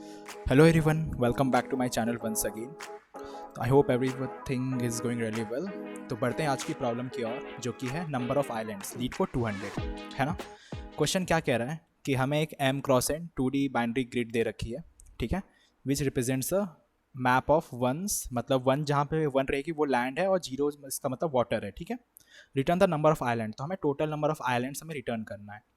Hello everyone, welcome back to my channel once again. I hope everything is going really well. तो बढ़ते हैं आज की problem की ओर, जो कि है number of islands lead for 200, है ना। क्वेश्चन क्या कह रहा है कि हमें एक m cross n 2D binary grid दे रखी है, ठीक है, which represents a map of ones, मतलब वन जहाँ पे वन रहेगी वो लैंड है और जीरो इसका मतलब वाटर है, ठीक है। Return the number of island, तो हमें टोटल नंबर ऑफ आइलैंड्स हमें रिटर्न करना है।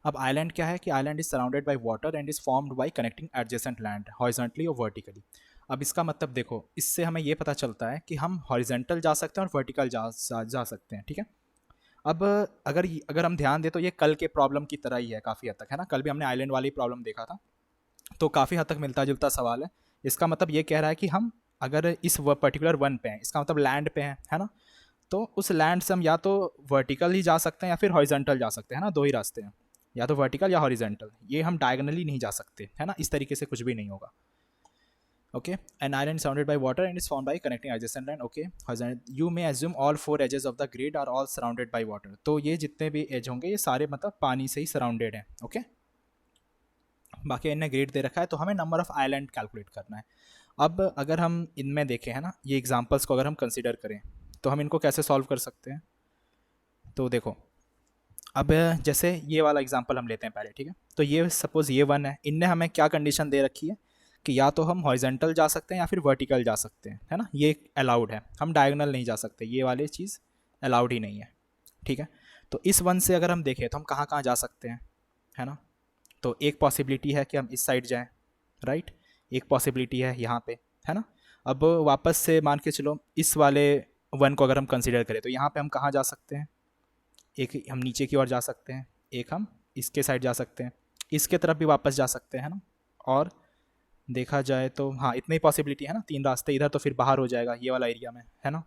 अब आइलैंड क्या है कि island is surrounded by water and is formed by connecting adjacent land horizontally और वर्टिकली। अब इसका मतलब देखो, इससे हमें ये पता चलता है कि हम हॉरिजॉन्टल जा सकते हैं और वर्टिकल जा सकते हैं, ठीक है। अब अगर हम ध्यान दें तो ये कल के प्रॉब्लम की तरह ही है काफ़ी हद तक, है ना। कल भी हमने आइलैंड वाली प्रॉब्लम देखा था, तो काफ़ी हद तक मिलता जुलता सवाल है। इसका मतलब ये कह रहा है कि हम अगर इस पर्टिकुलर वन पे हैं, इसका मतलब लैंड पे हैं, है ना। तो उस लैंड से हम या तो वर्टिकल ही जा सकते हैं या फिर हॉरिजॉन्टल जा सकते हैं, है ना। दो ही रास्ते हैं, या तो वर्टिकल या हॉरिजॉन्टल। ये हम डायगनली नहीं जा सकते, है ना। इस तरीके से कुछ भी नहीं होगा। Okay, an island surrounded by water and is formed by connecting adjacent land. Okay, you may assume all four edges of the grid are all surrounded by water. तो ये जितने भी एज होंगे ये सारे मतलब पानी से ही सराउंडेड हैं। ओके, बाकी इन्हें ग्रिड दे रखा है, तो हमें नंबर ऑफ आइलैंड कैलकुलेट करना है। अब अगर हम इनमें देखें, है ना, ये एग्जाम्पल्स को अगर हम कंसिडर करें तो हम इनको कैसे सॉल्व कर सकते हैं। तो देखो, अब जैसे ये वाला एग्जांपल हम लेते हैं पहले, ठीक है। तो ये सपोज ये वन है, इनने हमें क्या कंडीशन दे रखी है कि या तो हम हॉरिजॉन्टल जा सकते हैं या फिर वर्टिकल जा सकते हैं, है ना। ये अलाउड है, हम डायगोनल नहीं जा सकते, ये वाली चीज़ अलाउड ही नहीं है, ठीक है। तो इस वन से अगर हम देखें तो हम कहाँ कहाँ जा सकते हैं, है ना। तो एक पॉसिबिलिटी है कि हम इस साइड जाएँ, राइट। एक पॉसिबिलिटी है यहाँ पे, है ना। अब वापस से मान के चलो इस वाले वन को अगर हम कंसिडर करें तो यहाँ पे हम कहाँ जा सकते हैं। एक हम नीचे की ओर जा सकते हैं, एक हम इसके साइड जा सकते हैं, इसके तरफ भी वापस जा सकते हैं ना। और देखा जाए तो हाँ, इतनी ही पॉसिबिलिटी है ना, तीन रास्ते। इधर तो फिर बाहर हो जाएगा ये वाला एरिया में, है ना।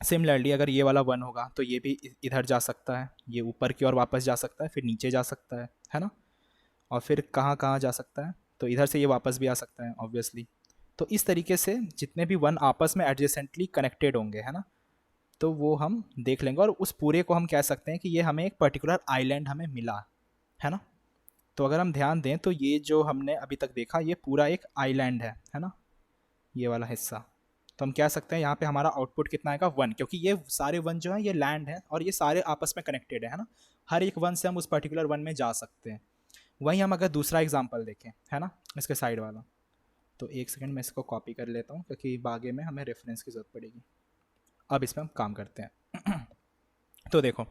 सिमिलरली अगर ये वाला वन होगा तो ये भी इधर जा सकता है, ये ऊपर की ओर वापस जा सकता है, फिर नीचे जा सकता है ना। और फिर कहाँ कहाँ जा सकता है, तो इधर से ये वापस भी आ सकता है ऑब्वियसली। तो इस तरीके से जितने भी वन आपस में एडजेसेंटली कनेक्टेड होंगे, है ना, तो वो हम देख लेंगे और उस पूरे को हम कह सकते हैं कि ये हमें एक पर्टिकुलर आइलैंड हमें मिला, है ना। तो अगर हम ध्यान दें तो ये जो हमने अभी तक देखा ये पूरा एक आइलैंड है ना, ये वाला हिस्सा। तो हम कह सकते हैं यहाँ पे हमारा आउटपुट कितना आएगा, वन, क्योंकि ये सारे वन जो है ये लैंड है और ये सारे आपस में कनेक्टेड है ना। हर एक वन से हम उस पर्टिकुलर वन में जा सकते हैं। वहीं हम अगर दूसरा एग्जाम्पल देखें, है ना, इसके साइड वाला, तो एक सेकेंड मैं इसको कॉपी कर लेता हूँ क्योंकि आगे में हमें रेफरेंस की ज़रूरत पड़ेगी। अब इसमें हम काम करते हैं। तो देखो,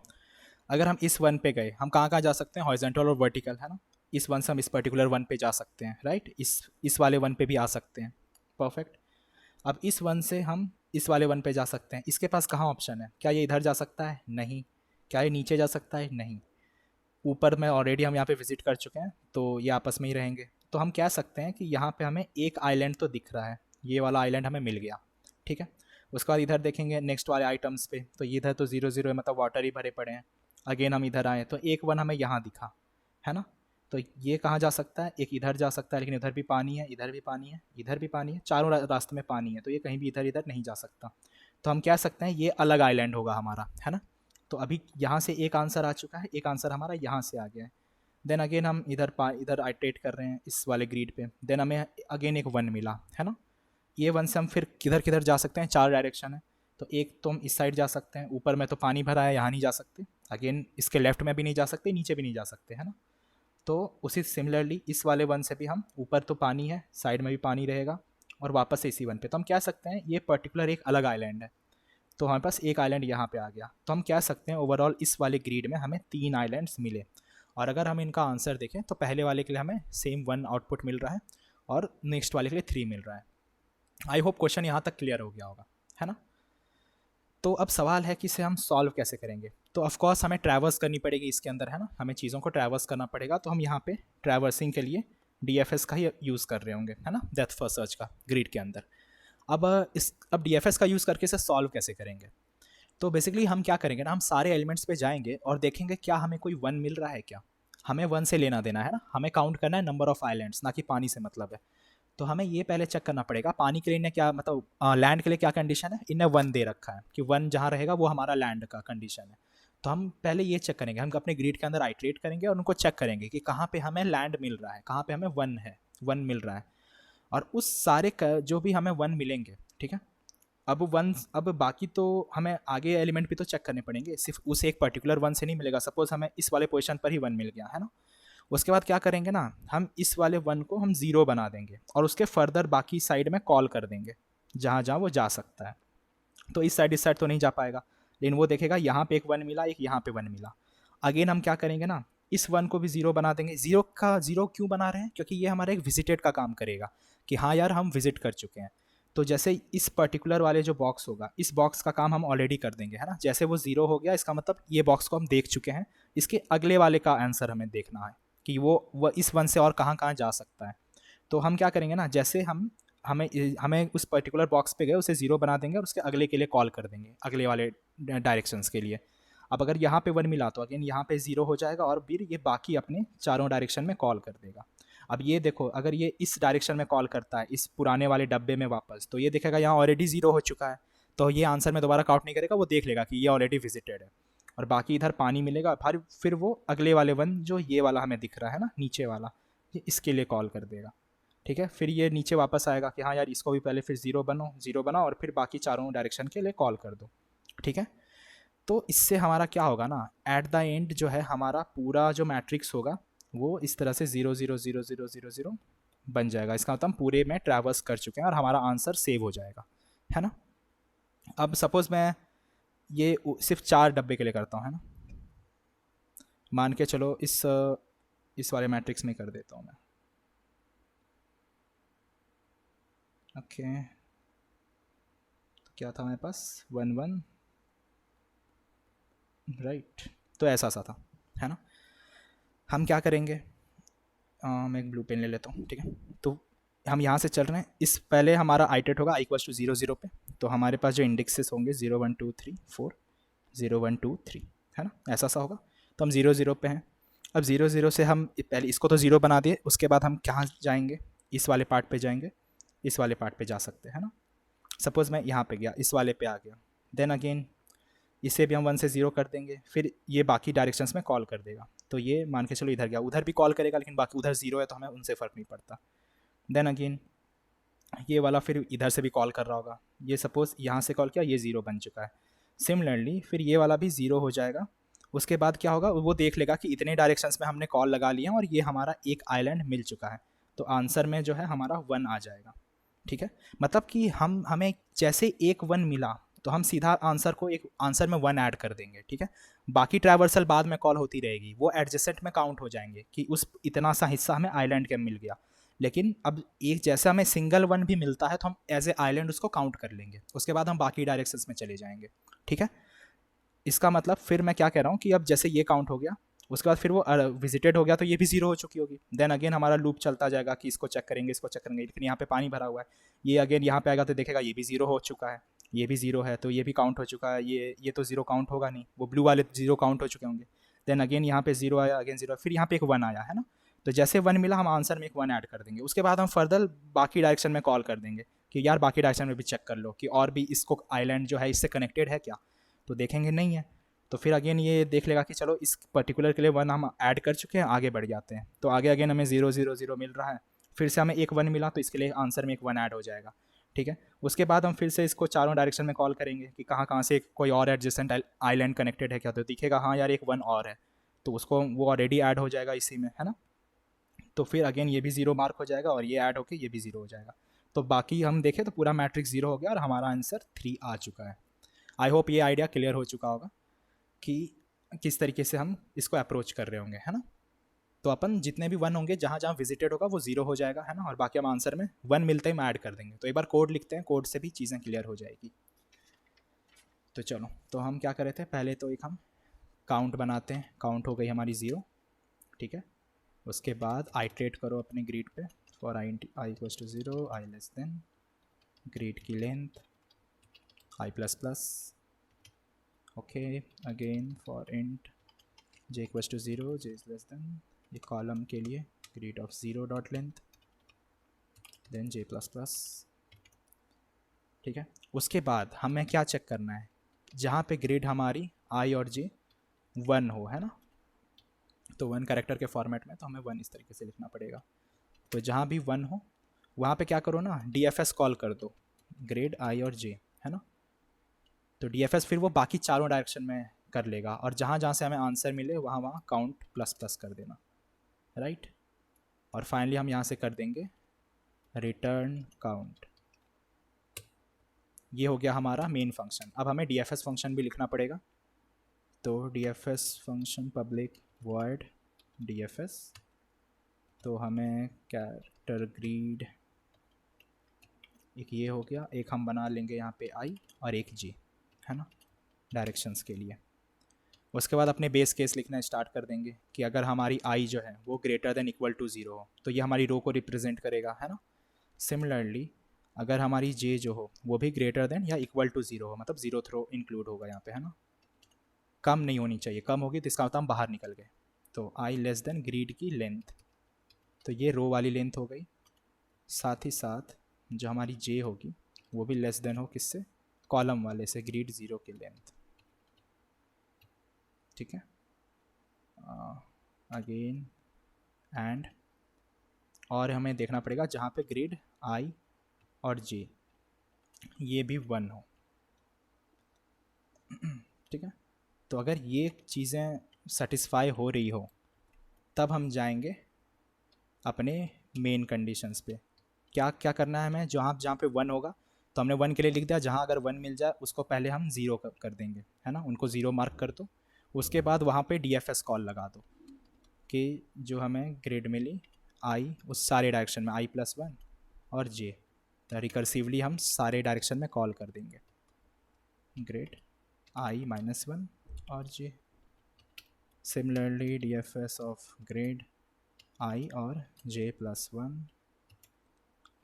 अगर हम इस वन पे गए, हम कहाँ कहाँ जा सकते हैं, हॉरिजॉन्टल और वर्टिकल, है ना। इस वन से हम इस पर्टिकुलर वन पे जा सकते हैं, राइट। इस वाले वन पे भी आ सकते हैं, परफेक्ट। अब इस वन से हम इस वाले वन पे जा सकते हैं। इसके पास कहाँ ऑप्शन है, क्या ये इधर जा सकता है, नहीं। क्या ये नीचे जा सकता है, नहीं। ऊपर में ऑलरेडी हम यहाँ पे विजिट कर चुके हैं, तो ये आपस में ही रहेंगे। तो हम कह सकते हैं कि यहाँ पे हमें एक आइलैंड तो दिख रहा है, ये वाला आइलैंड हमें मिल गया, ठीक है। उसके बाद इधर देखेंगे नेक्स्ट वाले आइटम्स पे, तो इधर तो जीरो जीरो है, मतलब वाटर ही भरे पड़े हैं। अगेन हम इधर आए तो एक वन हमें यहाँ दिखा, है ना। तो ये कहाँ जा सकता है, एक इधर जा सकता है, लेकिन इधर भी पानी है, इधर भी पानी है, इधर भी पानी है, चारों रास्ते में पानी है, तो ये कहीं भी इधर इधर नहीं जा सकता। तो हम कह सकते हैं ये अलग आइलैंड होगा हमारा, है ना। तो अभी यहाँ से एक आंसर आ चुका है, एक आंसर हमारा यहाँ से आ गया है। देन अगेन हम इधर आइटरेट कर रहे हैं इस वाले ग्रिड पे, देन हमें अगेन एक वन मिला, है ना। ये वन से हम फिर किधर किधर जा सकते हैं, चार डायरेक्शन है। तो एक तो हम इस साइड जा सकते हैं, ऊपर में तो पानी भरा है, यहाँ नहीं जा सकते। अगेन इसके लेफ्ट में भी नहीं जा सकते, नीचे भी नहीं जा सकते, है ना। तो उसी सिमिलरली इस वाले वन से भी हम, ऊपर तो पानी है, साइड में भी पानी रहेगा, और वापस से इसी वन पे, तो हम कह सकते हैं ये पर्टिकुलर एक अलग आइलैंड है। तो हमारे पास एक आइलैंड यहाँ पे आ गया, तो हम कह सकते हैं ओवरऑल इस वाले ग्रिड में हमें तीन आइलैंड्स मिले। और अगर हम इनका आंसर देखें तो पहले वाले के लिए हमें सेम वन आउटपुट मिल रहा है और नेक्स्ट वाले के लिए थ्री मिल रहा है। आई होप क्वेश्चन यहाँ तक क्लियर हो गया होगा, है ना। तो अब सवाल है कि इसे हम सॉल्व कैसे करेंगे। तो ऑफकोर्स हमें ट्रैवर्स करनी पड़ेगी इसके अंदर, है ना, हमें चीज़ों को ट्रैवर्स करना पड़ेगा। तो हम यहाँ पे ट्रैवर्सिंग के लिए DFS का ही यूज़ कर रहे होंगे, है ना, डेप्थ फर्स्ट सर्च का ग्रिड के अंदर। अब DFS का यूज़ करके इसे सॉल्व कैसे करेंगे। तो बेसिकली हम क्या करेंगे ना, हम सारे एलिमेंट्स पे जाएंगे और देखेंगे क्या हमें कोई वन मिल रहा है क्या। हमें वन से लेना देना है ना, हमें काउंट करना है नंबर ऑफ आइलैंड्स, ना कि पानी से मतलब है। तो हमें ये पहले चेक करना पड़ेगा पानी के लिए इन्हें क्या, मतलब लैंड के लिए क्या कंडीशन है, इन्हें वन दे रखा है कि वन जहाँ रहेगा वो हमारा लैंड का कंडीशन है। तो हम पहले ये चेक करेंगे, हम अपने ग्रिड के अंदर आइट्रेट करेंगे और उनको चेक करेंगे कि कहाँ पे हमें लैंड मिल रहा है, कहाँ पे हमें वन है, वन मिल रहा है, और उस सारे जो भी हमें वन मिलेंगे, ठीक है, अब बाकी तो हमें आगे एलिमेंट भी तो चेक करने पड़ेंगे, सिर्फ उस एक पर्टिकुलर वन से नहीं मिलेगा। सपोज हमें इस वाले पोजीशन पर ही वन मिल गया है ना, उसके बाद क्या करेंगे ना, हम इस वाले वन को हम ज़ीरो बना देंगे और उसके फर्दर बाकी साइड में कॉल कर देंगे जहाँ जहाँ वो जा सकता है। तो इस साइड तो नहीं जा पाएगा, लेकिन वो देखेगा यहाँ पे एक वन मिला, एक यहाँ पे वन मिला। अगेन हम क्या करेंगे ना, इस वन को भी ज़ीरो बना देंगे। ज़ीरो का ज़ीरो क्यों बना रहे हैं, क्योंकि ये हमारा एक विजिटेड का काम करेगा कि हाँ यार हम विजिट कर चुके हैं। तो जैसे इस पर्टिकुलर वाले जो बॉक्स होगा, इस बॉक्स का काम हम ऑलरेडी कर देंगे, है ना। जैसे वो ज़ीरो हो गया, इसका मतलब ये बॉक्स को हम देख चुके हैं, इसके अगले वाले का आंसर हमें देखना है कि वो इस वन से और कहाँ कहाँ जा सकता है। तो हम क्या करेंगे ना, जैसे हमें हमें उस पर्टिकुलर बॉक्स पे गए, उसे ज़ीरो बना देंगे और उसके अगले के लिए कॉल कर देंगे, अगले वाले डायरेक्शंस के लिए। अब अगर यहाँ पे वन मिला तो अगेन यहाँ पे ज़ीरो हो जाएगा और फिर ये बाकी अपने चारों डायरेक्शन में कॉल कर देगा। अब ये देखो, अगर ये इस डायरेक्शन में कॉल करता है, इस पुराने वाले डब्बे में वापस, तो ये देखेगा यहाँ ऑलरेडी ज़ीरो हो चुका है, तो ये आंसर में दोबारा काउंट नहीं करेगा, वो देख लेगा कि ये ऑलरेडी विजिटेड है। और बाकी इधर पानी मिलेगा, फिर वो अगले वाले वन जो ये वाला हमें दिख रहा है ना, नीचे वाला, ये इसके लिए कॉल कर देगा, ठीक है। फिर ये नीचे वापस आएगा कि हाँ यार इसको भी पहले फिर ज़ीरो बनाओ और फिर बाकी चारों डायरेक्शन के लिए कॉल कर दो, ठीक है। तो इससे हमारा क्या होगा ना, एट द एंड जो है हमारा पूरा जो मैट्रिक्स होगा वो इस तरह से 0 0 0 0 0 0 बन जाएगा। इसका मतलब हम पूरे में ट्रैवर्स कर चुके हैं और हमारा आंसर सेव हो जाएगा, है ना। अब सपोज मैं ये सिर्फ 4 डब्बे के लिए करता हूँ, है ना। मान के चलो इस वाले मैट्रिक्स में कर देता हूँ मैं, ओके। तो क्या था हमारे पास, 1 1, राइट। तो ऐसा सा था, है ना। हम क्या करेंगे, मैं एक ब्लू पेन ले लेता हूँ, ठीक है। तो हम यहाँ से चल रहे हैं, इस पहले हमारा आइटेट होगा i=0 0 पे, तो हमारे पास जो इंडेक्सेस होंगे 0 1 2 3 4, 0 1 2 3, है ना, ऐसा सा होगा। तो हम 0 0 पे हैं। अब 0 0 से हम पहले इसको तो ज़ीरो बना दिए, उसके बाद हम कहाँ जाएंगे, इस वाले पार्ट पे जाएंगे, इस वाले पार्ट पे जा सकते हैं ना। सपोज़ मैं यहाँ पे गया, इस वाले पे आ गया, देन अगेन इसे भी हम 1 से 0 कर देंगे, फिर ये बाकी डायरेक्शंस में कॉल कर देगा। तो ये मान के चलो इधर गया, उधर भी कॉल करेगा, लेकिन बाकी उधर 0 है तो हमें उनसे फ़र्क नहीं पड़ता। देन अगेन ये वाला फिर इधर से भी कॉल कर रहा होगा, ये सपोज़ यहाँ से कॉल किया, ये 0 बन चुका है। सिमिलरली फिर ये वाला भी 0 हो जाएगा। उसके बाद क्या होगा, वो देख लेगा कि इतने डायरेक्शंस में हमने कॉल लगा लिया और ये हमारा एक आइलैंड मिल चुका है, तो आंसर में जो है हमारा 1 आ जाएगा, ठीक है। मतलब कि हमें जैसे एक 1 मिला तो हम सीधा आंसर को एक आंसर में 1 ऐड कर देंगे, ठीक है। बाकी ट्रैवर्सल बाद में कॉल होती रहेगी, वो एडजेसेंट में काउंट हो जाएंगे कि उस इतना सा हिस्सा हमें आइलैंड के मिल गया। लेकिन अब एक जैसे हमें सिंगल 1 भी मिलता है तो हम एज ए आइलैंड उसको काउंट कर लेंगे, उसके बाद हम बाकी डायरेक्शंस में चले जाएंगे, ठीक है। इसका मतलब फिर मैं क्या कह रहा हूँ कि अब जैसे ये काउंट हो गया, उसके बाद फिर वो विजिटेड हो गया तो ये भी 0 हो चुकी होगी। देन अगेन हमारा लूप चलता जाएगा कि इसको चेक करेंगे, इसको चेक करेंगे, लेकिन यहाँ पे पानी भरा हुआ है, ये अगेन यहाँ पे आएगा तो देखेगा ये भी 0 हो चुका है, ये भी 0 है, तो ये भी काउंट हो चुका है, ये तो 0 काउंट होगा नहीं, वो ब्लू वाले 0 काउंट हो चुके होंगे। देन अगेन यहाँ पे 0 आया, अगेन 0, फिर यहाँ पे एक 1 आया, है ना। तो जैसे 1 मिला हम आंसर में एक 1 ऐड कर देंगे, उसके बाद हम फर्दर बाकी डायरेक्शन में कॉल कर देंगे कि यार बाकी डायरेक्शन में भी चेक कर लो कि और भी इसको आइलैंड जो है इससे कनेक्टेड है क्या, तो देखेंगे नहीं है, तो फिर अगेन ये देख लेगा कि चलो इस पर्टिकुलर के लिए 1 हम ऐड कर चुके हैं, आगे बढ़ जाते हैं। तो आगे अगेन हमें 0 0 0 मिल रहा है, फिर से हमें एक 1 मिला तो इसके लिए आंसर में एक 1 ऐड हो जाएगा, ठीक है। उसके बाद हम फिर से इसको चारों डायरेक्शन में कॉल करेंगे कि कहाँ कहाँ से कोई और एडजेसेंट आइलैंड कनेक्टेड है क्या, तो दिखेगा हाँ यार एक 1 और है, तो उसको वो ऑलरेडी ऐड हो जाएगा इसी में, है ना। तो फिर अगेन ये भी 0 मार्क हो जाएगा और ये ऐड होके ये भी 0 हो जाएगा। तो बाकी हम देखें तो पूरा मैट्रिक्स 0 हो गया और हमारा आंसर 3 आ चुका है। आई होप ये आइडिया क्लियर हो चुका होगा कि किस तरीके से हम इसको अप्रोच कर रहे होंगे, है ना। तो अपन जितने भी 1 होंगे जहाँ जहाँ विजिटेड होगा वो 0 हो जाएगा, है ना, और बाकी हम आंसर में 1 मिलते ही हम ऐड कर देंगे। तो एक बार कोड लिखते हैं, कोड से भी चीज़ें क्लियर हो जाएगी। तो चलो, तो हम क्या कर रहे थे, पहले तो एक हम काउंट बनाते हैं, काउंट हो गई हमारी 0, ठीक है। उसके बाद आइट्रेट करो अपने ग्रिड पे, for i=0, i less than grid की length i++, okay. Again for int j=0, j is less than, ये कॉलम के लिए grid of 0 dot length, then j++, ठीक है। उसके बाद हमें क्या चेक करना है, जहाँ पे ग्रिड हमारी i और j 1 हो, है ना, तो 1 कैरेक्टर के फॉर्मेट में, तो हमें 1 इस तरीके से लिखना पड़ेगा, तो जहाँ भी 1 हो वहाँ पे क्या करो ना, DFS कॉल कर दो, ग्रेड I और J, है ना। तो DFS फिर वो बाकी चारों डायरेक्शन में कर लेगा, और जहाँ जहाँ से हमें आंसर मिले वहाँ वहाँ काउंट प्लस प्लस कर देना, राइट। और फाइनली हम यहाँ से कर देंगे रिटर्न काउंट। ये हो गया हमारा मेन फंक्शन। अब हमें DFS फंक्शन भी लिखना पड़ेगा, तो DFS function public void DFS, तो हमें कैरेक्टर ग्रीड एक ये हो गया, एक हम बना लेंगे यहाँ पे I और एक J, है ना, डायरेक्शंस के लिए। उसके बाद अपने बेस केस लिखना स्टार्ट कर देंगे कि अगर हमारी I जो है वो ग्रेटर देन इक्वल टू 0 हो तो ये हमारी रो को रिप्रेजेंट करेगा, है ना। सिमिलरली अगर हमारी J जो हो वो भी ग्रेटर देन या इक्वल टू 0 हो, मतलब 0th रो इंक्लूड होगा यहाँ पे, है ना। कम नहीं होनी चाहिए, कम होगी तो इसका मतलब हम बाहर निकल गए। तो I लेस देन ग्रीड की लेंथ, तो ये रो वाली लेंथ हो गई। साथ ही साथ जो हमारी J होगी वो भी लेस देन हो किससे, कॉलम वाले से, ग्रीड 0 की लेंथ, ठीक है। अगेन एंड, और हमें देखना पड़ेगा जहाँ पे ग्रिड I और J ये भी 1 हो, ठीक है। तो अगर ये चीज़ें सेटिस्फाई हो रही हो तब हम जाएंगे अपने मेन कंडीशंस पे। क्या क्या करना है हमें, जहाँ पे 1 होगा तो हमने 1 के लिए लिख दिया, जहाँ अगर 1 मिल जाए उसको पहले हम 0 कर देंगे, है ना, उनको 0 मार्क कर दो। उसके बाद वहाँ पे DFS कॉल लगा दो कि जो हमें ग्रिड मिली I उस सारे डायरेक्शन में I+1 और J, तो रिकर्सिवली हम सारे डायरेक्शन में कॉल कर देंगे ग्रिड I-1 और J। Similarly DFS of grid I और J+1,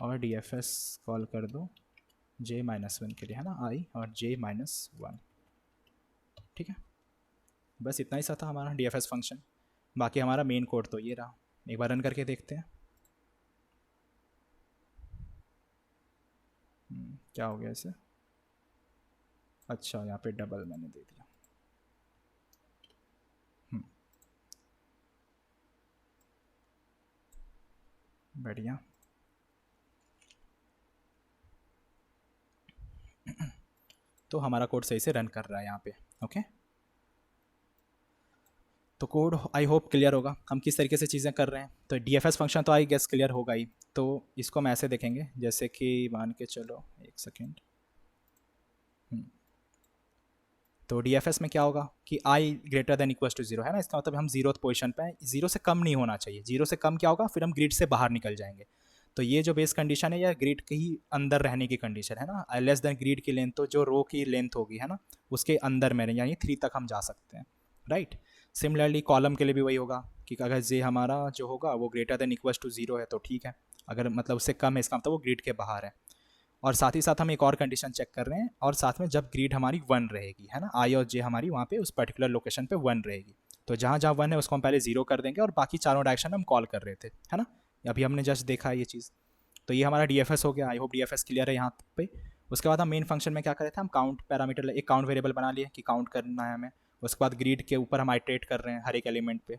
और DFS कॉल कर दो J-1 के लिए, है ना, I और J-1, ठीक है। बस इतना ही सा था हमारा DFS फंक्शन। बाकी हमारा मेन कोड तो ये रहा, एक बार रन करके देखते हैं। क्या हो गया इसे, अच्छा यहाँ पे डबल मैंने दे दिया। बढ़िया। तो हमारा कोड सही से रन कर रहा है यहाँ पे, ओके। तो कोड आई होप क्लियर होगा हम किस तरीके से चीज़ें कर रहे हैं। तो DFS फंक्शन तो आई गेस क्लियर होगा ही। तो इसको हम ऐसे देखेंगे जैसे कि मान के चलो, एक सेकेंड। तो DFS में क्या होगा कि I greater than equal to 0, है ना, इसका मतलब हम 0th पोजीशन पे हैं, 0 से कम नहीं होना चाहिए। 0 से कम क्या होगा, फिर हम ग्रिड से बाहर निकल जाएंगे। तो ये जो बेस कंडीशन है, यह ग्रिड के ही अंदर रहने की कंडीशन है ना। लेस देन ग्रिड की लेंथ, तो जो रो की लेंथ होगी, है ना, उसके अंदर में यानी 3 तक हम जा सकते हैं, राइट। सिमिलरली कॉलम के लिए भी वही होगा कि अगर J हमारा जो होगा वो ग्रेटर देन इक्वल टू 0 है तो ठीक है, अगर मतलब उससे कम है इसका मतलब वो ग्रिड के बाहर है। और साथ ही साथ हम एक और कंडीशन चेक कर रहे हैं, और साथ में जब ग्रिड हमारी 1 रहेगी, है ना, I और J हमारी वहाँ पे उस पर्टिकुलर लोकेशन पे 1 रहेगी, तो जहाँ जहाँ 1 है उसको हम पहले 0 कर देंगे, और बाकी चारों डायरेक्शन हम कॉल कर रहे थे, है ना। अभी हमने जस्ट देखा है ये चीज़। तो ये हमारा DFS हो गया। आई होप DFS क्लियर है यहाँ पे। उसके बाद हम मेन फंक्शन में क्या कर रहे थे, हम काउंट पैरामीटर, एक काउंट वेरिएबल बना लिए कि काउंट करना है हमें। उसके बाद ग्रिड के ऊपर हम आइटरेट कर रहे हैं हर एक एलिमेंट पे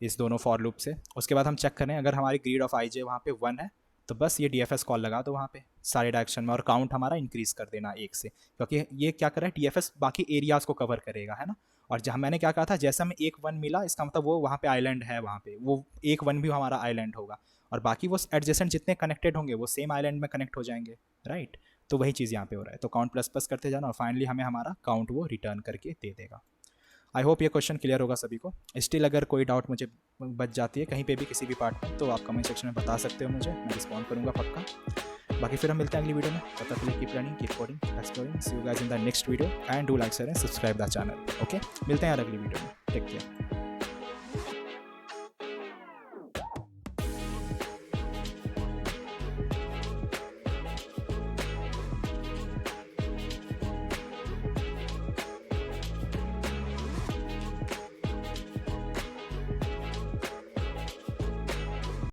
इस दोनों फॉर लूप से। उसके बाद हम चेक करें अगर हमारी ग्रिड ऑफ I J वहाँ पे 1 है तो बस ये DFS कॉल लगा दो वहाँ पे सारे डायरेक्शन में, और काउंट हमारा इंक्रीज कर देना 1 से, क्योंकि ये क्या कर रहा है, DFS बाकी एरियाज़ को कवर करेगा, है ना। और जहाँ मैंने क्या कहा था, जैसे हमें 1 1 मिला इसका मतलब वो वहाँ पे आइलैंड है, वहाँ पे वो 1 1 भी हमारा आइलैंड होगा, और बाकी वो एडजेसेंट जितने कनेक्टेड होंगे वो सेम आइलैंड में कनेक्ट हो जाएंगे, राइट। तो वही चीज़ यहाँ पे हो रहा है। तो काउंट प्लस प्लस करते जाना, और फाइनली हमें हमारा काउंट वो रिटर्न करके दे देगा। आई होप ये क्वेश्चन क्लियर होगा सभी को। स्टिल अगर कोई डाउट मुझे बच जाती है कहीं पे भी किसी भी पार्ट में, तो आप कमेंट सेक्शन में बता सकते हो मुझे, मैं रिस्पॉन्ड करूँगा पक्का। बाकी फिर हम मिलते हैं अगली वीडियो में, तब तक के लिए keep learning, keep coding, exploring. See you guys in the next video and do like share and subscribe the channel, okay. मिलते हैं यार अगली वीडियो में, टेक केयर।